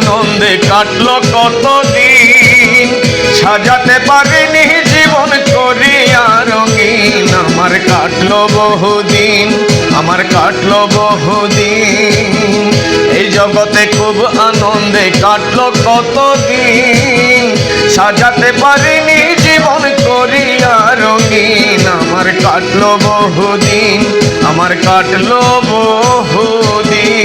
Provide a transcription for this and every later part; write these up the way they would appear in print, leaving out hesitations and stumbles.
আনন্দে কাটলো কতদিন, সাজাতে পারিনি জীবন করিয়া রঙিন। আমার কাটলো বহুদিন, আমার কাটলো বহুদিন, এই জগতে খুব আনন্দে কাটলো কতদিন, সাজাতে পারিনি জীবন করিয়া রঙিন। আমার কাটলো বহুদিন, আমার কাটলো বহুদিন।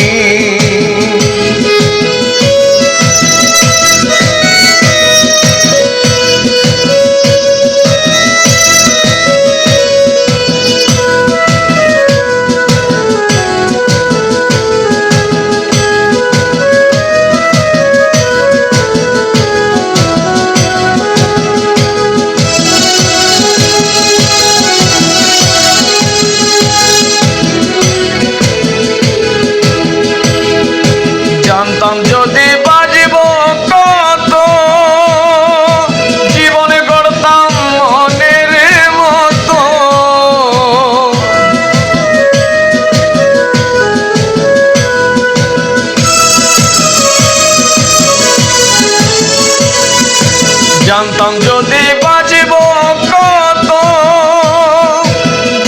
জানতাম যদি বাজব কত, জীবনে গড়তাম মনের মতো। জানতাম যদি বাজব কত,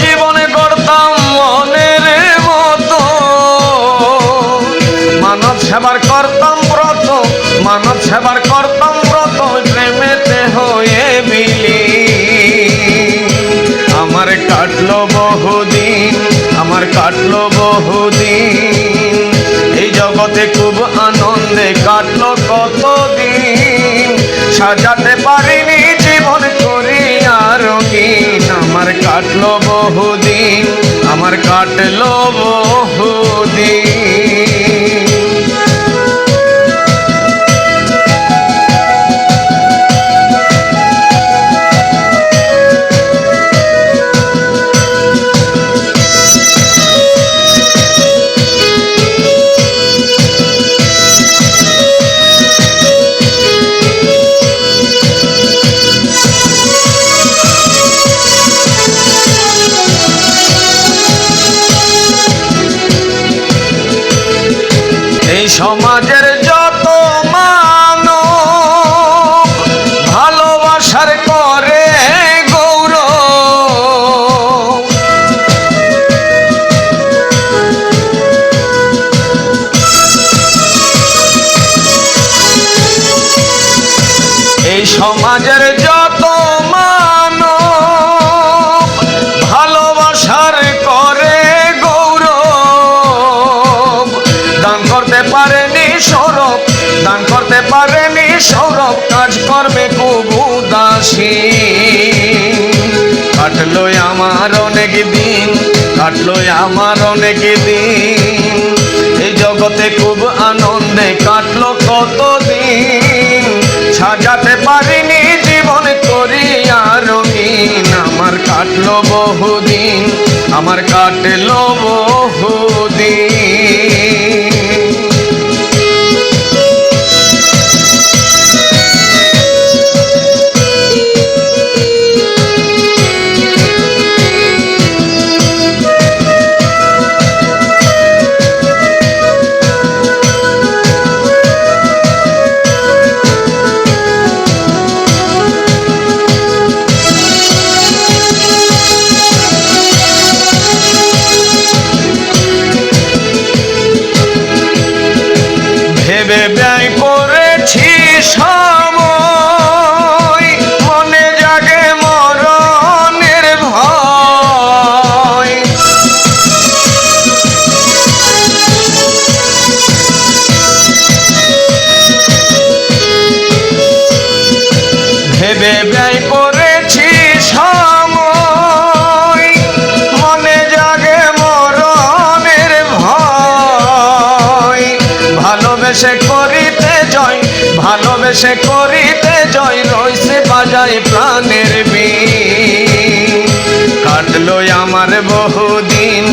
জীবনে গড়তাম মনের মতো। মানব সেবার করতাম ব্রত, মানব সেবার করতাম ব্রত, প্রেমেতে হয়ে মিলি। আমার কাটলো বহুদিন, আমার কাটলো বহুদিন, এই জগতে খুব আনন্দে কাটলো কতদিন, সাজাতে পারিনি জীবন করিয়া রঙিন। আমার কাটলো বহুদিন, আমার কাটলো বহুদিন। এই সমাজের যত মানব ভালোবাসার করে গৌরব, এই সমাজের যত মানব ভালোবাসার করে গৌরব, দান করতে পারেনি সৌরভ, দান করতে পারেনি সৌরভ, কাজ করবে খুব উদাসী। কাটলো আমার অনেক দিন, কাটলো আমার অনেক দিন, এই জগতে খুব আনন্দে কাটলো কতদিন, সাজাতে পারিনি জীবন করিয়া রঙিন। আমার কাটলো বহুদিন, আমার কাটলো বহুদিন। ভেবে ব্যয় করেছি সময়, মনে জাগে মরণের ভয়। ভেবে ব্যয় করেছি সময়, মনে জাগে মরণের ভয়। ভালোবেসে করিতে জয়, ভালোবেসে করিতে জয়, রইছে বাজায় প্রাণের বীণ। কাটলো আমার বহুদিন,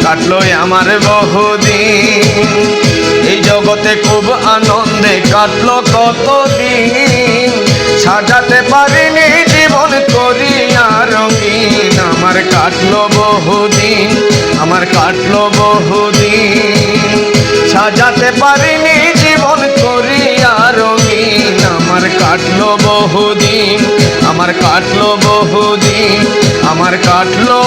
কাটলো আমার বহুদিন, এই জগতে খুব আনন্দে কাটলো কতদিন, সাজাতে পারিনি জীবন করিয়া রঙিন। আমার কাটলো বহুদিন, আমার কাটলো বহুদিন, সাজাতে পারিনি জীবন করিয়া কাটলো বহুদিন, আমার কাটলো